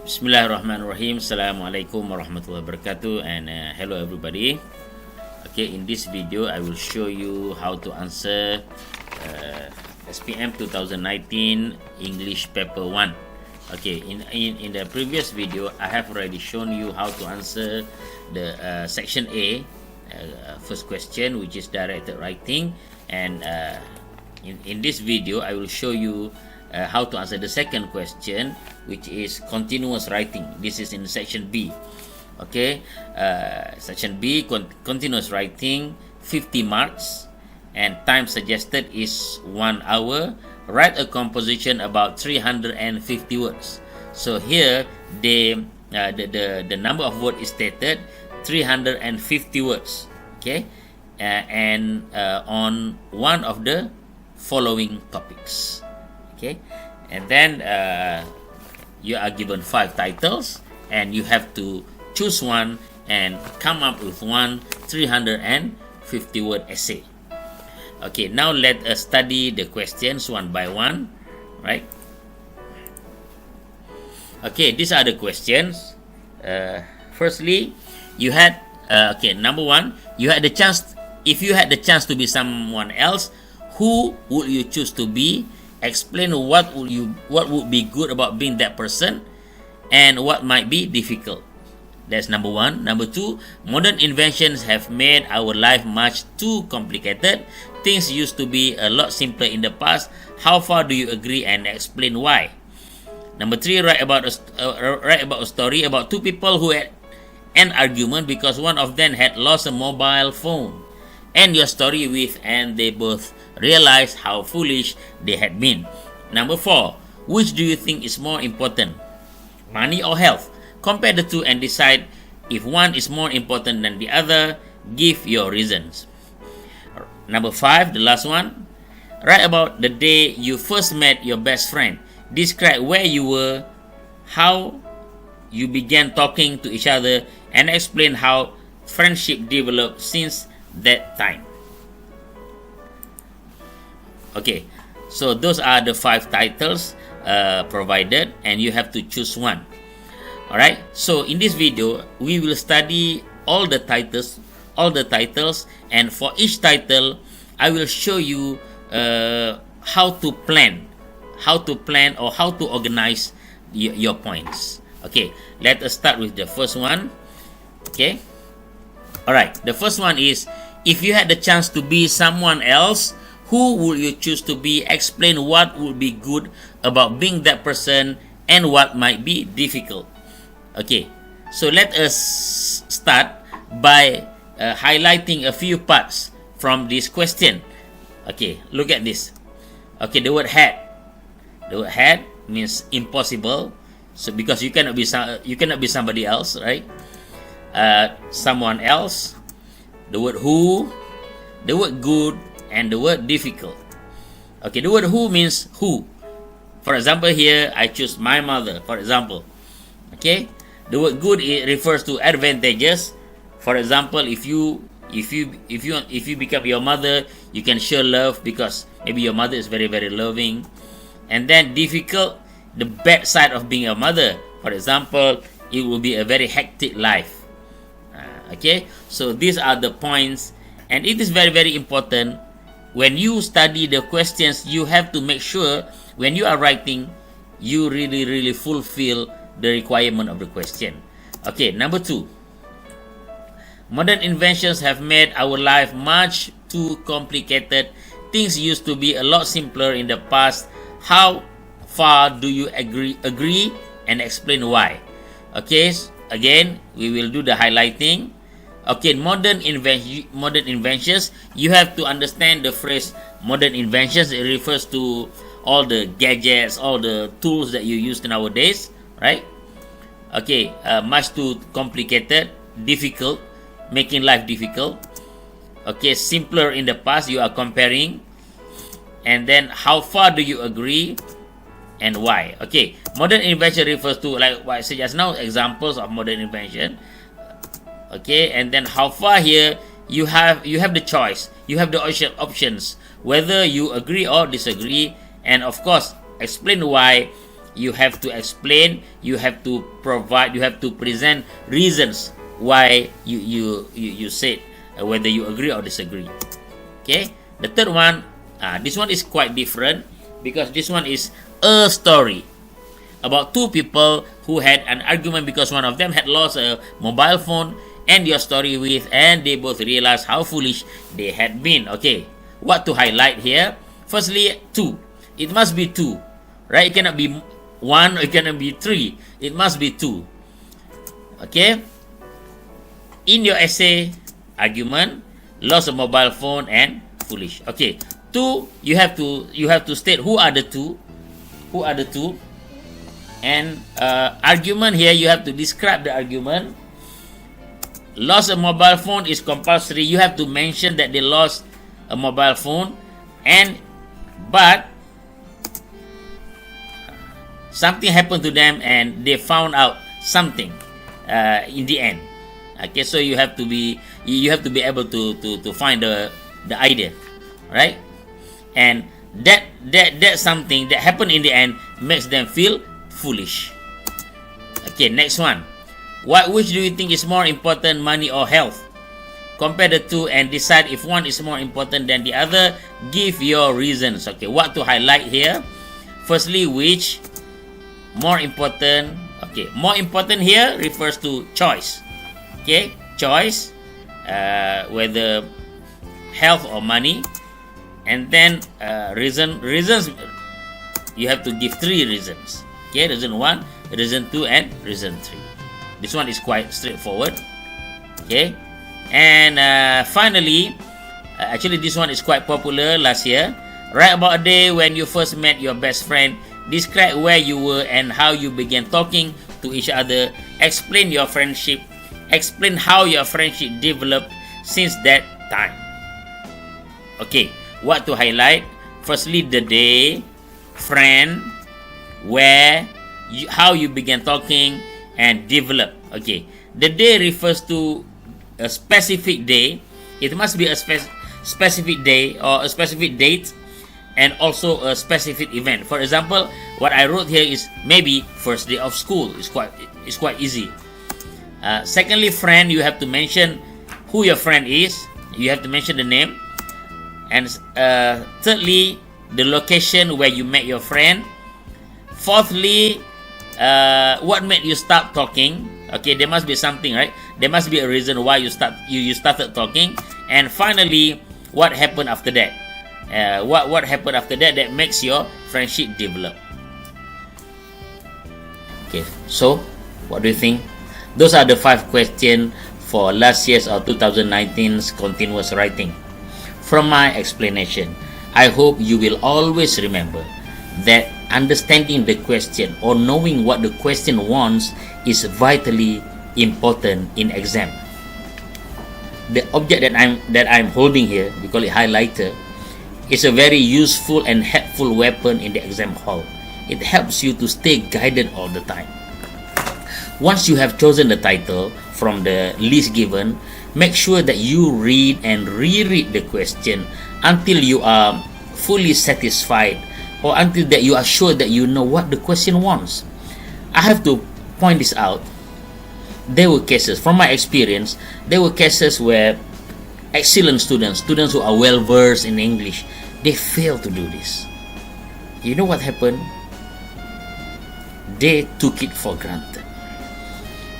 Bismillahirrahmanirrahim. Assalamualaikum warahmatullahi wabarakatuh, and hello everybody. Okay, in this video I will show you how to answer SPM 2019 English paper 1. Okay, in the previous video I have already shown you how to answer the section A, first question, which is directed writing, and in this video I will show you how to answer the second question, which is continuous writing. This is in section B. Okay, section B, continuous writing, 50 marks, and time suggested is 1 hour. Write a composition about 350 words. So here the number of words is stated 350 words. Okay, and on one of the following topics. Okay, and then you are given 5 titles, and you have to choose one and come up with one 350 word essay. Okay, now let us study the questions one by one, right? Okay, these are the questions. Firstly, you had number 1, you had the chance. If you had the chance to be someone else, who would you choose to be? Explain what would be good about being that person, and what might be difficult. That's number 1. Number 2, modern inventions have made our life much too complicated. Things used to be a lot simpler in the past. How far do you agree, and explain why? Number 3, write about a story about 2 people who had an argument because one of them had lost a mobile phone. End your story with, and they both realized how foolish they had been. Number 4, which do you think is more important, money or health? Compare the two and decide if one is more important than the other. Give your reasons. Number 5, the last one, write about the day you first met your best friend. Describe where you were, how you began talking to each other, and explain how friendship developed since that time. Okay, so those are the 5 titles provided, and you have to choose one. Alright, so in this video we will study all the titles, and for each title I will show you how to plan or how to organize your points. Okay, let us start with the first one. Okay, alright, the first one is, if you had the chance to be someone else, who would you choose to be? Explain what would be good about being that person and what might be difficult. Okay, so let us start by highlighting a few parts from this question. Okay, look at this. Okay, the word had. The word had means impossible. So because you cannot be somebody else, right? Someone else. The word who, the word good, and the word difficult. Okay, the word who means who. For example, here I choose my mother, for example. Okay, the word good, it refers to advantages. For example, if you become your mother, you can show love because maybe your mother is very, very loving. And then difficult, the bad side of being a mother. For example, it will be a very hectic life. Okay, so these are the points, and it is very, very important. When you study the questions, you have to make sure when you are writing, you really fulfill the requirement of the question. Okay, number 2. Modern inventions have made our life much too complicated. Things used to be a lot simpler in the past. How far do you agree, and explain why? Okay, again, we will do the highlighting. Okay, modern inventions, you have to understand the phrase modern inventions. It refers to all the gadgets, all the tools that you use nowadays, right? Okay, much too complicated, difficult, making life difficult. Okay, simpler in the past, you are comparing. And then how far do you agree, and why? Okay, modern invention refers to, like what I said just now, examples of modern invention. Okay, and then how far, here you have the choice, you have the options whether you agree or disagree, and of course explain why you have to explain, you have to provide, you have to present reasons why you said whether you agree or disagree. Okay, the third one, this one is quite different because this one is a story about two people who had an argument because one of them had lost a mobile phone and your story with, and they both realized how foolish they had been. Okay, what to highlight here? Firstly, two. It must be two, right? It cannot be one, it cannot be three. It must be two. Okay. In your essay, argument, lost a mobile phone and foolish. Okay. Two, you have to state who are the two. Who are the two? And argument here, you have to describe the argument. Lost a mobile phone is compulsory. You have to mention that they lost a mobile phone, but something happened to them and they found out something in the end. Okay, so you have to be able to find the idea, right? And that something that happened in the end makes them feel foolish. Okay, next one. Which do you think is more important, money or health? Compare the two and decide if one is more important than the other. Give your reasons. Okay, what to highlight here? Firstly, which more important? Okay, more important here refers to choice. Okay, choice, whether health or money, and then reasons. You have to give three reasons. Okay, reason 1, reason 2, and reason 3. This one is quite straightforward. Okay, and finally, actually this one is quite popular last year. Write about a day when you first met your best friend. Describe where you were and how you began talking to each other. Explain your friendship. Explain how your friendship developed since that time. Okay, what to highlight? Firstly, the day, friend, where, how you began talking, and develop. Okay, the day refers to a specific day. It must be a specific day or a specific date, and also a specific event. For example, what I wrote here is maybe first day of school. It's quite easy. Secondly, friend, you have to mention who your friend is. You have to mention the name. And thirdly, the location where you met your friend. Fourthly, what made you start talking? Okay, there must be something, right? There must be a reason why you started talking. And finally, what happened after that? What happened after that makes your friendship develop? Okay, so what do you think? Those are the 5 questions for last year's or 2019's continuous writing. From my explanation, I hope you will always remember that understanding the question or knowing what the question wants is vitally important in exam. The object that I'm holding here, we call it highlighter, is a very useful and helpful weapon in the exam hall. It helps you to stay guided all the time. Once you have chosen the title from the list given, make sure that you read and reread the question until you are fully satisfied, or until that you are sure that you know what the question wants. I have to point this out. There were cases, from my experience, there were cases where excellent students who are well versed in English, they fail to do this. You know what happened? They took it for granted.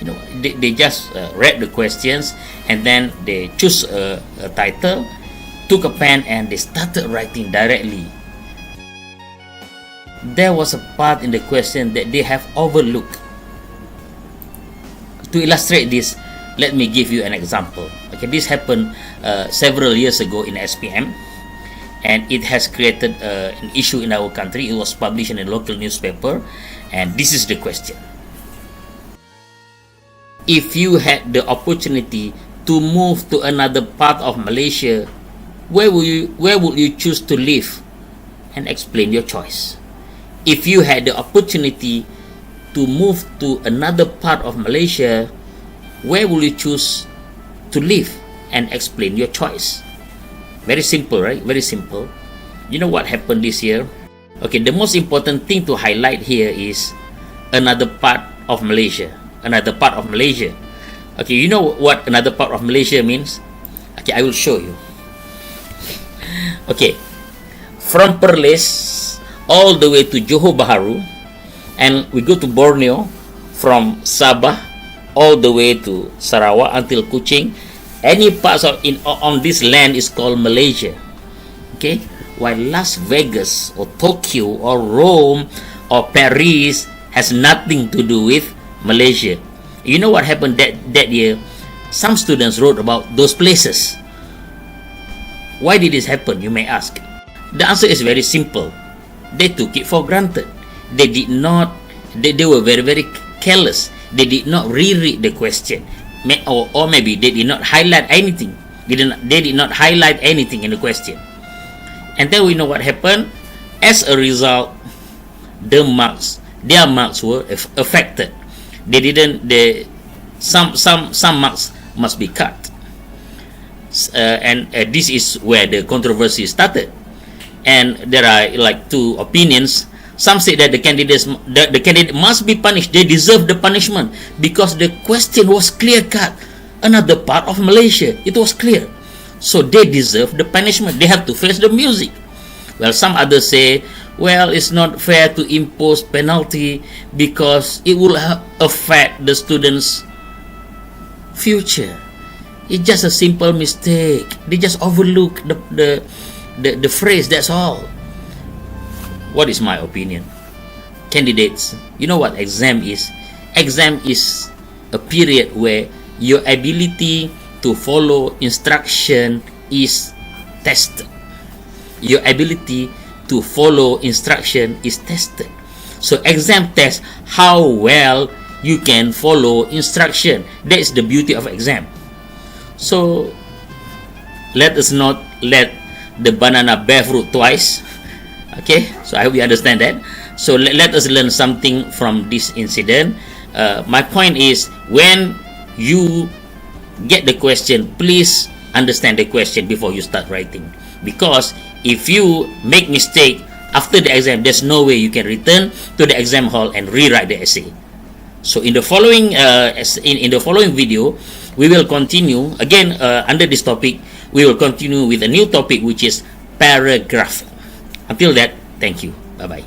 You know, they just read the questions and then they choose a title, took a pen, and they started writing directly. There was a part in the question that they have overlooked. To illustrate this, let me give you an example. Okay, this happened several years ago in SPM, and it has created an issue in our country. It was published in a local newspaper, and this is the question. If you had the opportunity to move to another part of Malaysia, where would you choose to live? And explain your choice. If you had the opportunity to move to another part of Malaysia, where will you choose to live? And explain your choice. Very simple, right? Very simple. You know what happened this year? Okay, the most important thing to highlight here is another part of Malaysia. Another part of Malaysia. Okay, you know what another part of Malaysia means? Okay, I will show you. Okay, from Perlis all the way to Johor Bahru, and we go to Borneo, from Sabah all the way to Sarawak until Kuching. Any parts of on this land is called Malaysia. Okay, while Las Vegas or Tokyo or Rome or Paris has nothing to do with Malaysia. You know what happened that year? Some students wrote about those places. Why did this happen, you may ask? The answer is very simple. They took it for granted. They did not, they were very, very careless. They did not reread the question. Or maybe they did not highlight anything. They did not highlight anything in the question. And then we know what happened. As a result, their marks were affected. Some marks must be cut. And this is where the controversy started. And there are like two opinions. Some say that the candidate must be punished. They deserve the punishment because the question was clear cut. Another part of Malaysia, it was clear. So they deserve the punishment. They have to face the music. Well, some others say, well, it's not fair to impose penalty because it will affect the students' future. It's just a simple mistake. They just overlook the phrase, that's all. What is my opinion? Candidates, you know what exam is? Exam is a period where your ability to follow instruction is tested. Your ability to follow instruction is tested. So exam tests how well you can follow instruction. That is the beauty of exam. So let us not let the banana bear fruit twice. Okay, so I hope you understand that. So let us learn something from this incident. My point is, when you get the question, please understand the question before you start writing. Because if you make mistake after the exam, there's no way you can return to the exam hall and rewrite the essay. So in the following in the following video, we will continue again under this topic. We will continue with a new topic, which is paragraph. Until that, thank you. Bye bye.